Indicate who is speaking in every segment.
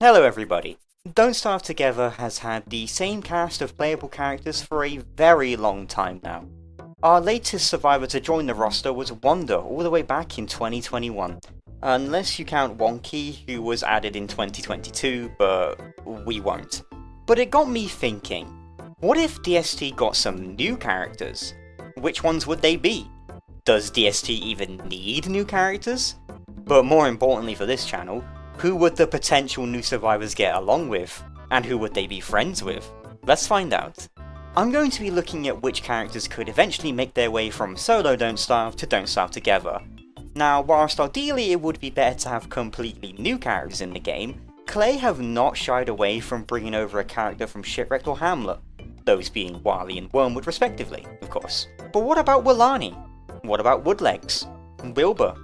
Speaker 1: Hello everybody. Don't Starve Together has had the same cast of playable characters for a very long time now. Our latest survivor to join the roster was Wanda all the way back in 2021. Unless you count Wonky, who was added in 2022, but we won't. But it got me thinking, what if DST got some new characters? Which ones would they be? Does DST even need new characters? But more importantly for this channel, who would the potential new survivors get along with? And who would they be friends with? Let's find out. I'm going to be looking at which characters could eventually make their way from solo Don't Starve to Don't Starve Together. Now, whilst ideally it would be better to have completely new characters in the game, Clay have not shied away from bringing over a character from Shipwrecked or Hamlet, those being Wani and Wormwood respectively, of course. But what about Wani? What about Woodlegs? Wilbur?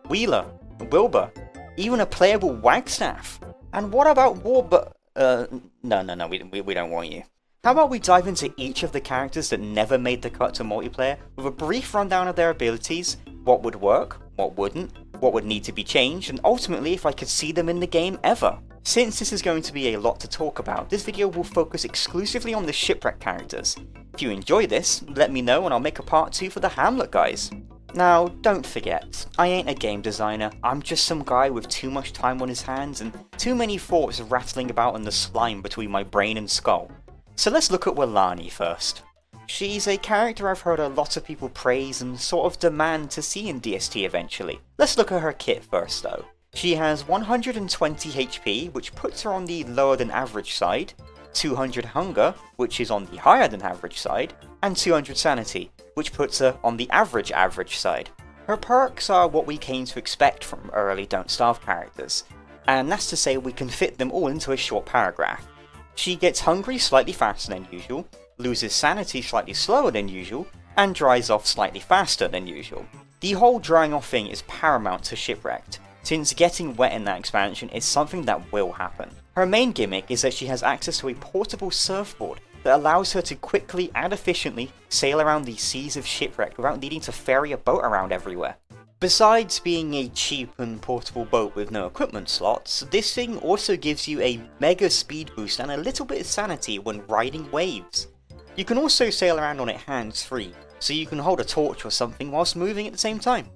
Speaker 1: Wheeler? Wilbur? Even a playable Wagstaff? And what about No, we don't want you. How about we dive into each of the characters that never made the cut to multiplayer with a brief rundown of their abilities, what would work, what wouldn't, what would need to be changed, and ultimately if I could see them in the game ever. Since this is going to be a lot to talk about, this video will focus exclusively on the Shipwrecked characters. If you enjoy this, let me know and I'll make a part 2 for the Hamlet guys. Now, don't forget, I ain't a game designer, I'm just some guy with too much time on his hands and too many thoughts rattling about in the slime between my brain and skull. So let's look at Wani first. She's a character I've heard a lot of people praise and sort of demand to see in DST eventually. Let's look at her kit first though. She has 120 HP, which puts her on the lower than average side, 200 hunger, which is on the higher than average side, and 200 sanity, which puts her on the average side. Her perks are what we came to expect from early Don't Starve characters, and that's to say we can fit them all into a short paragraph. She gets hungry slightly faster than usual, loses sanity slightly slower than usual, and dries off slightly faster than usual. The whole drying off thing is paramount to Shipwrecked, since getting wet in that expansion is something that will happen. Her main gimmick is that she has access to a portable surfboard that allows her to quickly and efficiently sail around the seas of Shipwrecked without needing to ferry a boat around everywhere. Besides being a cheap and portable boat with no equipment slots, this thing also gives you a mega speed boost and a little bit of sanity when riding waves. You can also sail around on it hands-free, so you can hold a torch or something whilst moving at the same time.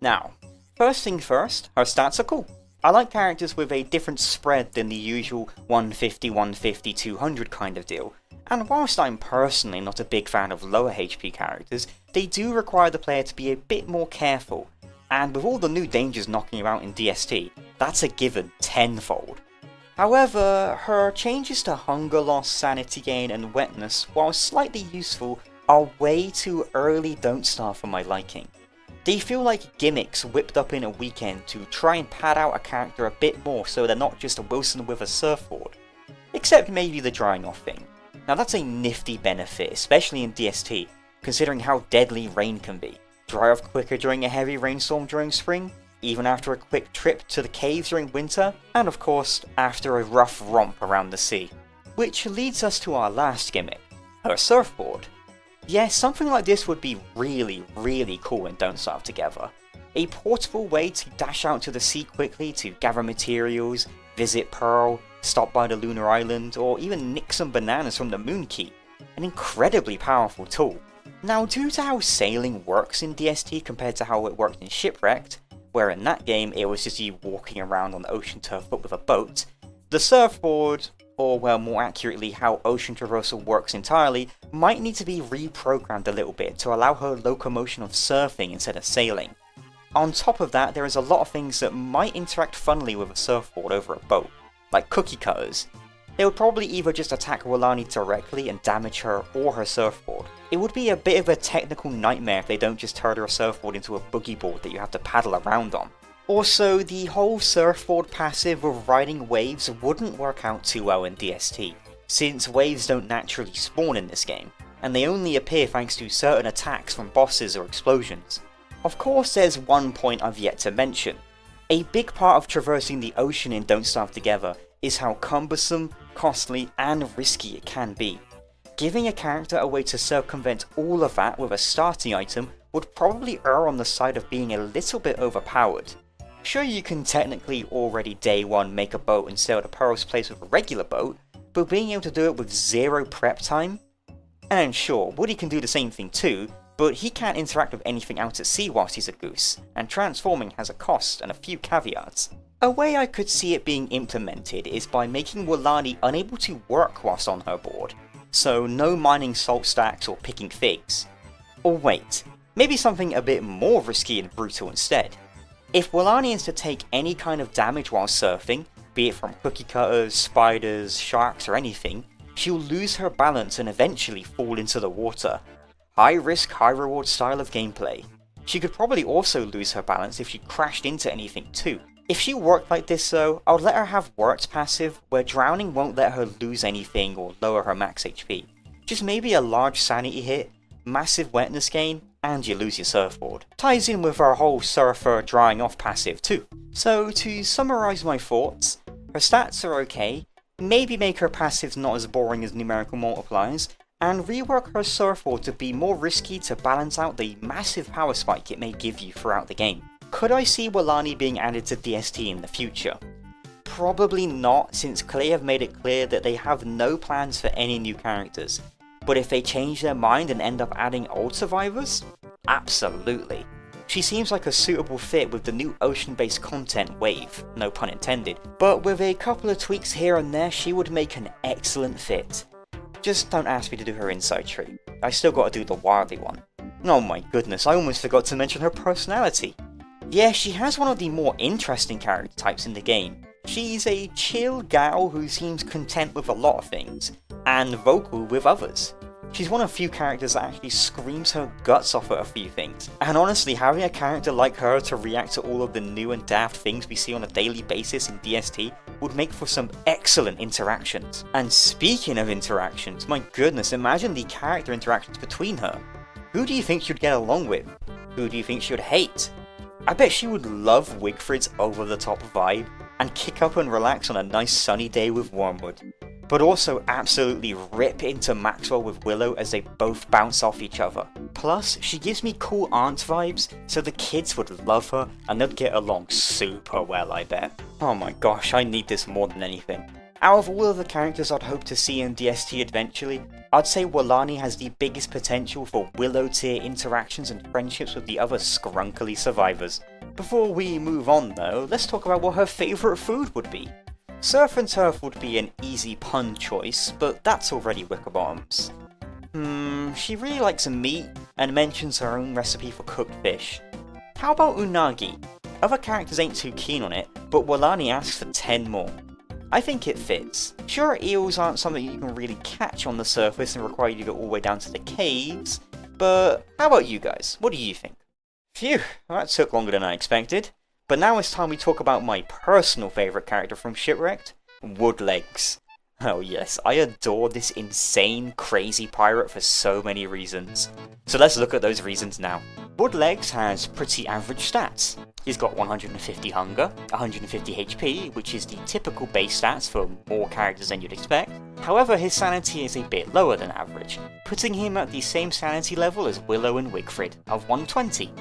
Speaker 1: Now, first thing first, her stats are cool. I like characters with a different spread than the usual 150, 150, 200 kind of deal, and whilst I'm personally not a big fan of lower HP characters, they do require the player to be a bit more careful, and with all the new dangers knocking about in DST, that's a given tenfold. However, her changes to hunger loss, sanity gain and wetness, while slightly useful, are way too early Don't Starve for my liking. They feel like gimmicks whipped up in a weekend to try and pad out a character a bit more so they're not just a Wilson with a surfboard. Except maybe the drying off thing. Now that's a nifty benefit, especially in DST, considering how deadly rain can be. Dry off quicker during a heavy rainstorm during spring, even after a quick trip to the caves during winter, and of course, after a rough romp around the sea. Which leads us to our last gimmick, her surfboard. Yes, something like this would be really cool in Don't Starve Together. A portable way to dash out to the sea quickly to gather materials, visit Pearl, stop by the lunar island, or even nick some bananas from the moon key. An incredibly powerful tool. Now, due to how sailing works in DST compared to how it worked in Shipwrecked, where in that game it was just you walking around on the ocean turf but with a boat, the surfboard, or well more accurately how ocean traversal works entirely, might need to be reprogrammed a little bit to allow her locomotion of surfing instead of sailing. On top of that, there is a lot of things that might interact funnily with a surfboard over a boat, like cookie cutters. They would probably either just attack Wani directly and damage her or her surfboard. It would be a bit of a technical nightmare if they don't just turn her surfboard into a boogie board that you have to paddle around on. Also, the whole surfboard passive of riding waves wouldn't work out too well in DST, since waves don't naturally spawn in this game, and they only appear thanks to certain attacks from bosses or explosions. Of course, there's one point I've yet to mention. A big part of traversing the ocean in Don't Starve Together is how cumbersome, costly, and risky it can be. Giving a character a way to circumvent all of that with a starting item would probably err on the side of being a little bit overpowered. Sure, you can technically already day one make a boat and sail to Pearl's place with a regular boat, but being able to do it with zero prep time? And sure, Woody can do the same thing too, but he can't interact with anything out at sea whilst he's a goose, and transforming has a cost and a few caveats. A way I could see it being implemented is by making Wani unable to work whilst on her board, so no mining salt stacks or picking figs. Or wait, maybe something a bit more risky and brutal instead. If Wani is to take any kind of damage while surfing, be it from cookie cutters, spiders, sharks or anything, she'll lose her balance and eventually fall into the water. High risk, high reward style of gameplay. She could probably also lose her balance if she crashed into anything too. If she worked like this though, I would let her have worked passive, where drowning won't let her lose anything or lower her max HP. Just maybe a large sanity hit, massive wetness gain, and you lose your surfboard. Ties in with our whole surfer drying off passive too. So to summarise my thoughts, her stats are okay, maybe make her passives not as boring as numerical multipliers, and rework her surfboard to be more risky to balance out the massive power spike it may give you throughout the game. Could I see Wani being added to DST in the future? Probably not, since Clay have made it clear that they have no plans for any new characters. But if they change their mind and end up adding old survivors? Absolutely. She seems like a suitable fit with the new ocean-based content wave, no pun intended, but with a couple of tweaks here and there she would make an excellent fit. Just don't ask me to do her inside tree. I still gotta do the wildly one. Oh my goodness, I almost forgot to mention her personality. Yeah, she has one of the more interesting character types in the game. She's a chill gal who seems content with a lot of things, and vocal with others. She's one of few characters that actually screams her guts off at a few things, and honestly having a character like her to react to all of the new and daft things we see on a daily basis in DST would make for some excellent interactions. And speaking of interactions, my goodness, imagine the character interactions between her. Who do you think she'd get along with? Who do you think she would hate? I bet she would love Wigfrid's over-the-top vibe, and kick up and relax on a nice sunny day with Wormwood, but also absolutely rip into Maxwell with Willow as they both bounce off each other. Plus, she gives me cool aunt vibes, so the kids would love her and they'd get along super well, I bet. Oh my gosh, I need this more than anything. Out of all of the characters I'd hope to see in DST eventually, I'd say Wani has the biggest potential for Willow tier interactions and friendships with the other scrunkly survivors. Before we move on though, let's talk about what her favourite food would be. Surf and turf would be an easy pun choice, but that's already Wickerbottom's. She really likes meat and mentions her own recipe for cooked fish. How about unagi? Other characters ain't too keen on it, but Wani asks for 10 more. I think it fits. Sure, eels aren't something you can really catch on the surface and require you to go all the way down to the caves, but how about you guys? What do you think? Phew, that took longer than I expected. But now it's time we talk about my personal favourite character from Shipwrecked, Woodlegs. Oh yes, I adore this insane, crazy pirate for so many reasons. So let's look at those reasons now. Woodlegs has pretty average stats. He's got 150 hunger, 150 HP, which is the typical base stats for more characters than you'd expect. However, his sanity is a bit lower than average, putting him at the same sanity level as Willow and Wigfrid, of 120.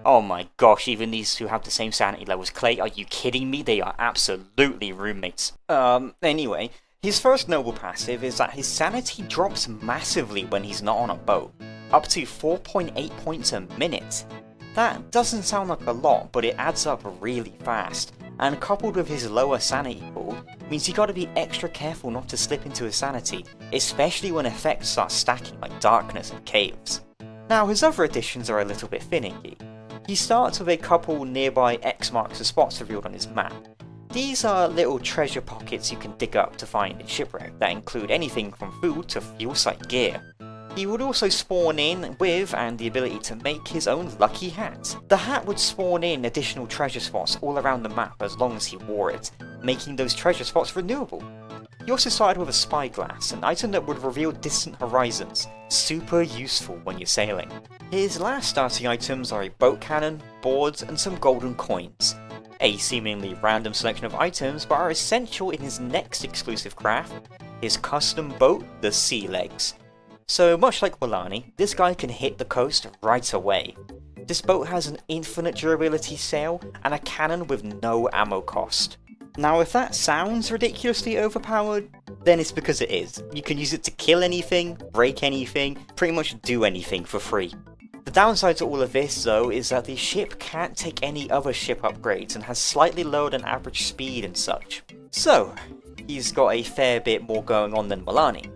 Speaker 1: Oh my gosh, even these two have the same sanity level as Clay, are you kidding me? They are absolutely roommates. Anyway, his first noble passive is that his sanity drops massively when he's not on a boat, up to 4.8 points a minute. That doesn't sound like a lot, but it adds up really fast, and coupled with his lower sanity pool, means you gotta be extra careful not to slip into his sanity, especially when effects start stacking like darkness and caves. Now his other additions are a little bit finicky. He starts with a couple nearby X marks the spots revealed on his map. These are little treasure pockets you can dig up to find in Shipwreck that include anything from food to fuel site gear. He would also spawn in with, and the ability to make, his own lucky hat. The hat would spawn in additional treasure spots all around the map as long as he wore it, making those treasure spots renewable. He also started with a spyglass, an item that would reveal distant horizons, super useful when you're sailing. His last starting items are a boat cannon, boards, and some golden coins. A seemingly random selection of items, but are essential in his next exclusive craft, his custom boat, the Sea Legs. So much like Wani, this guy can hit the coast right away. This boat has an infinite durability sail and a cannon with no ammo cost. Now if that sounds ridiculously overpowered, then it's because it is. You can use it to kill anything, break anything, pretty much do anything for free. The downside to all of this though is that the ship can't take any other ship upgrades and has slightly lower than average speed and such. So, he's got a fair bit more going on than Wani.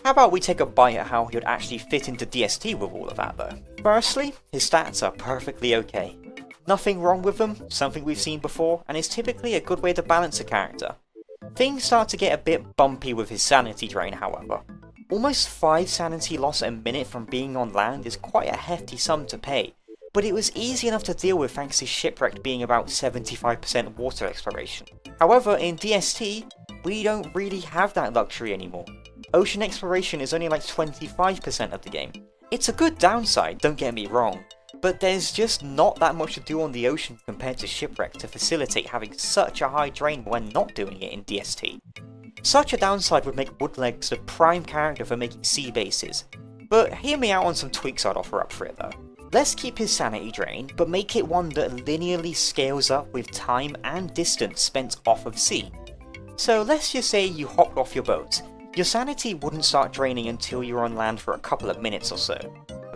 Speaker 1: How about we take a bite at how he would actually fit into DST with all of that though? Firstly, his stats are perfectly okay. Nothing wrong with them, something we've seen before, and is typically a good way to balance a character. Things start to get a bit bumpy with his sanity drain however. Almost 5 sanity loss a minute from being on land is quite a hefty sum to pay, but it was easy enough to deal with thanks to Shipwrecked being about 75% water exploration. However, in DST, we don't really have that luxury anymore. Ocean exploration is only like 25% of the game. It's a good downside, don't get me wrong, but there's just not that much to do on the ocean compared to Shipwrecked to facilitate having such a high drain when not doing it in DST. Such a downside would make Woodlegs the prime character for making sea bases, but hear me out on some tweaks I'd offer up for it though. Let's keep his sanity drain, but make it one that linearly scales up with time and distance spent off of sea. So let's just say you hopped off your boat. Your sanity wouldn't start draining until you're on land for a couple of minutes or so.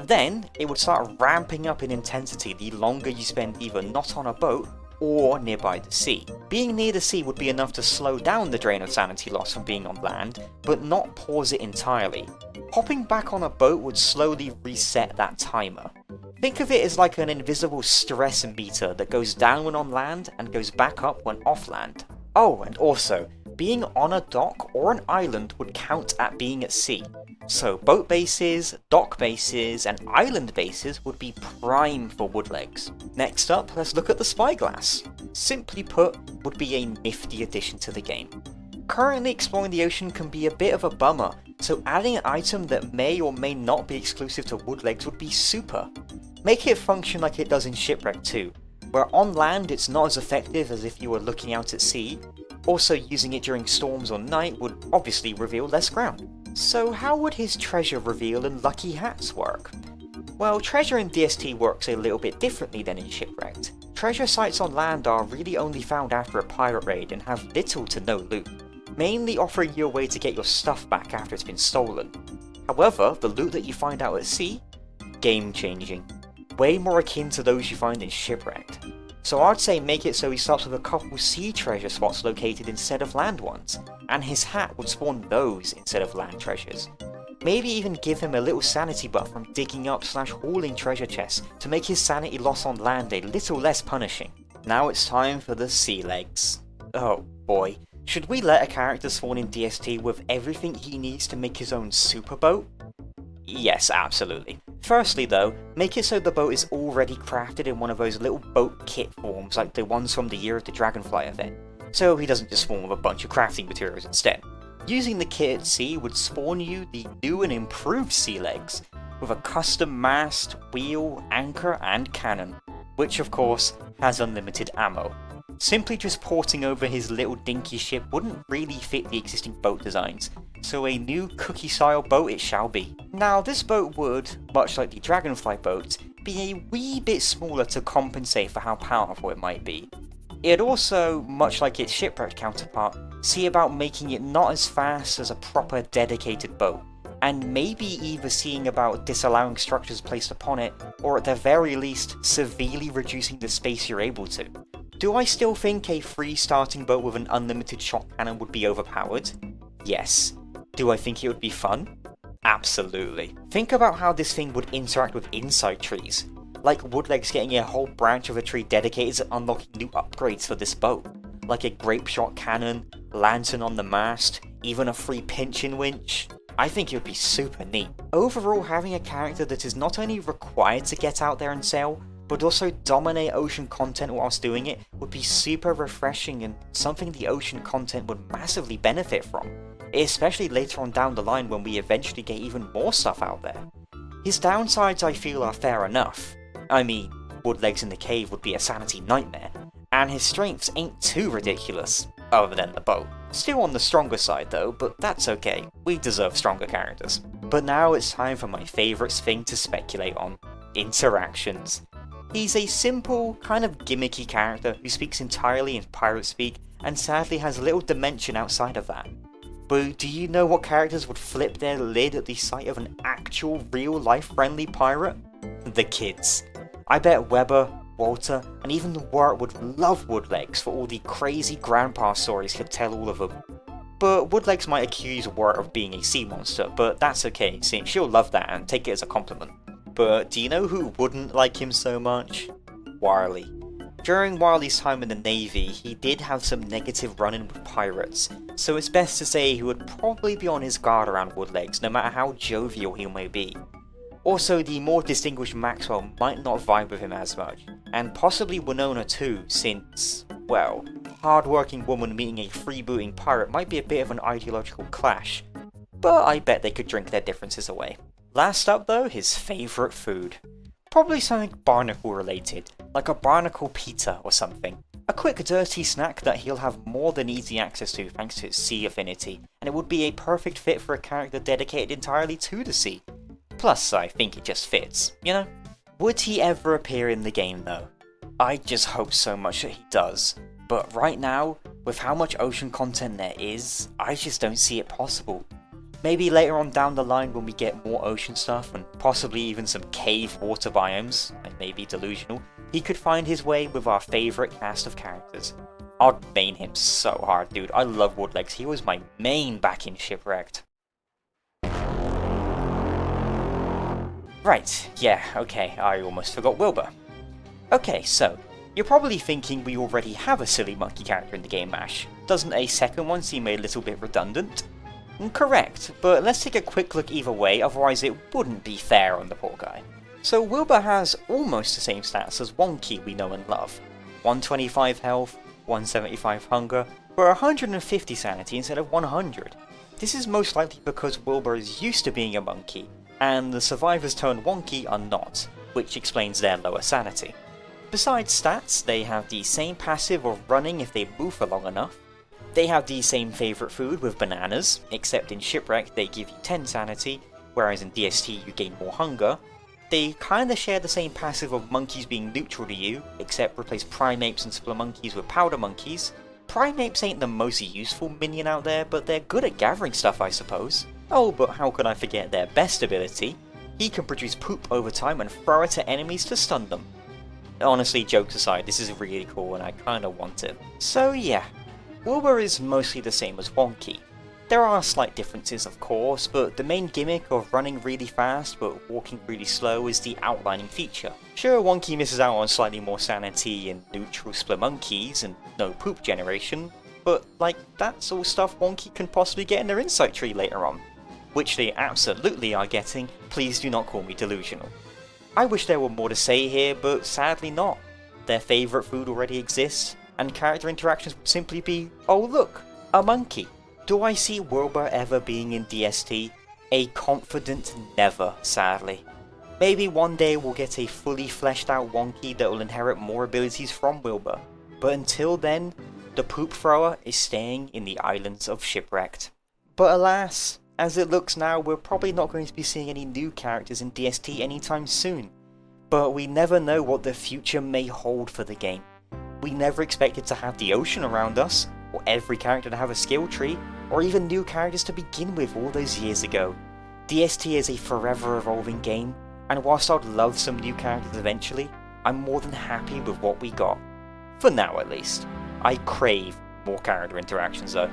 Speaker 1: Then, it would start ramping up in intensity the longer you spend either not on a boat or nearby the sea. Being near the sea would be enough to slow down the drain of sanity loss from being on land, but not pause it entirely. Hopping back on a boat would slowly reset that timer. Think of it as like an invisible stress meter that goes down when on land and goes back up when off land. Oh, and also, being on a dock or an island would count at being at sea. So boat bases, dock bases, and island bases would be prime for Woodlegs. Next up, let's look at the spyglass. Simply put, would be a nifty addition to the game. Currently exploring the ocean can be a bit of a bummer, so adding an item that may or may not be exclusive to Woodlegs would be super. Make it function like it does in Shipwrecked too, where on land it's not as effective as if you were looking out at sea. Also, using it during storms or night would obviously reveal less ground. So how would his treasure reveal and lucky hats work? Well, treasure in DST works a little bit differently than in Shipwrecked. Treasure sites on land are really only found after a pirate raid and have little to no loot, mainly offering you a way to get your stuff back after it's been stolen. However, the loot that you find out at sea? Game changing. Way more akin to those you find in Shipwrecked. So I'd say make it so he starts with a couple sea treasure spots located instead of land ones, and his hat would spawn those instead of land treasures. Maybe even give him a little sanity buff from digging up / hauling treasure chests to make his sanity loss on land a little less punishing. Now it's time for the sea legs. Oh boy, should we let a character spawn in DST with everything he needs to make his own super boat? Yes, absolutely. Firstly though, make it so the boat is already crafted in one of those little boat kit forms like the ones from the Year of the Dragonfly event, so he doesn't just spawn with a bunch of crafting materials instead. Using the kit at sea would spawn you the new and improved sea legs, with a custom mast, wheel, anchor and cannon, which of course has unlimited ammo. Simply just porting over his little dinky ship wouldn't really fit the existing boat designs, so a new cookie-style boat it shall be. Now this boat would, much like the Dragonfly boat, be a wee bit smaller to compensate for how powerful it might be. It'd also, much like its Shipwrecked counterpart, see about making it not as fast as a proper dedicated boat, and maybe either seeing about disallowing structures placed upon it, or at the very least, severely reducing the space you're able to. Do I still think a free starting boat with an unlimited shot cannon would be overpowered? Yes. Do I think it would be fun? Absolutely. Think about how this thing would interact with inside trees, like Woodlegs getting a whole branch of a tree dedicated to unlocking new upgrades for this boat, like a grape shot cannon, lantern on the mast, even a free pinching winch. I think it would be super neat. Overall, having a character that is not only required to get out there and sail, but also dominate ocean content whilst doing it would be super refreshing and something the ocean content would massively benefit from, especially later on down the line when we eventually get even more stuff out there. His downsides I feel are fair enough. I mean, Woodlegs in the cave would be a sanity nightmare, and his strengths ain't too ridiculous, other than the boat. Still on the stronger side though, but that's okay, we deserve stronger characters. But now it's time for my favourite thing to speculate on: interactions. He's a simple, kind of gimmicky character who speaks entirely in pirate speak and sadly has little dimension outside of that. But do you know what characters would flip their lid at the sight of an actual real-life friendly pirate? The kids. I bet Wilbur, Walter, and even Wirt would love Woodlegs for all the crazy grandpa stories he'd tell all of them. But Woodlegs might accuse Wirt of being a sea monster, but that's okay, since she'll love that and take it as a compliment. But do you know who wouldn't like him so much? Warley. During Warley's time in the Navy, he did have some negative run-in with pirates, so it's best to say he would probably be on his guard around Woodlegs, no matter how jovial he may be. Also, the more distinguished Maxwell might not vibe with him as much, and possibly Winona too, since, well, hard-working woman meeting a freebooting pirate might be a bit of an ideological clash, but I bet they could drink their differences away. Last up though, his favourite food. Probably something barnacle related, like a barnacle pita or something. A quick dirty snack that he'll have more than easy access to thanks to its sea affinity, and it would be a perfect fit for a character dedicated entirely to the sea. Plus, I think it just fits, you know? Would he ever appear in the game though? I just hope so much that he does, but right now, with how much ocean content there is, I just don't see it possible. Maybe later on down the line when we get more ocean stuff and possibly even some cave water biomes, I may be delusional, he could find his way with our favourite cast of characters. I'd main him so hard, dude. I love Woodlegs, he was my main back in Shipwrecked. Right, yeah, okay, I almost forgot Wilbur. Okay, so, you're probably thinking we already have a silly monkey character in the game, Ash. Doesn't a second one seem a little bit redundant? Correct, but let's take a quick look either way, otherwise it wouldn't be fair on the poor guy. So Wilbur has almost the same stats as Wani we know and love. 125 health, 175 hunger, but 150 sanity instead of 100. This is most likely because Wilbur is used to being a monkey, and the survivors turned Wani are not, which explains their lower sanity. Besides stats, they have the same passive of running if they move for long enough. They have the same favourite food with bananas, except in Shipwrecked they give you 10 sanity, whereas in DST you gain more hunger. They kinda share the same passive of monkeys being neutral to you, except replace primates and splomonkeys with powder monkeys. Primates ain't the most useful minion out there, but they're good at gathering stuff I suppose. Oh, but how could I forget their best ability? He can produce poop over time and throw it at enemies to stun them. Honestly, jokes aside, this is really cool and I kinda want it. So yeah. Wilbur is mostly the same as Wani. There are slight differences of course, but the main gimmick of running really fast but walking really slow is the outlining feature. Sure, Wani misses out on slightly more sanity and neutral splomonkeys and no poop generation, but like that's all stuff Wani can possibly get in their insight tree later on. Which they absolutely are getting, please do not call me delusional. I wish there were more to say here, but sadly not. Their favourite food already exists, and character interactions would simply be, oh look, a monkey. Do I see Wilbur ever being in DST? A confident never, sadly. Maybe one day we'll get a fully fleshed out Wani that will inherit more abilities from Wilbur, but until then, the poop thrower is staying in the islands of Shipwrecked. But alas, as it looks now, we're probably not going to be seeing any new characters in DST anytime soon. But we never know what the future may hold for the game. We never expected to have the ocean around us, or every character to have a skill tree, or even new characters to begin with all those years ago. DST is a forever evolving game, and whilst I'd love some new characters eventually, I'm more than happy with what we got. For now at least. I crave more character interactions though.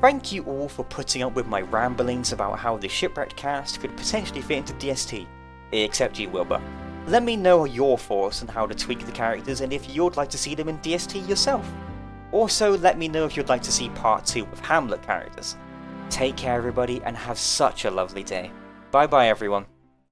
Speaker 1: Thank you all for putting up with my ramblings about how the Shipwrecked cast could potentially fit into DST, except you Wilbur. Let me know your thoughts on how to tweak the characters and if you'd like to see them in DST yourself. Also, let me know if you'd like to see part 2 with Hamlet characters. Take care everybody and have such a lovely day. Bye bye everyone.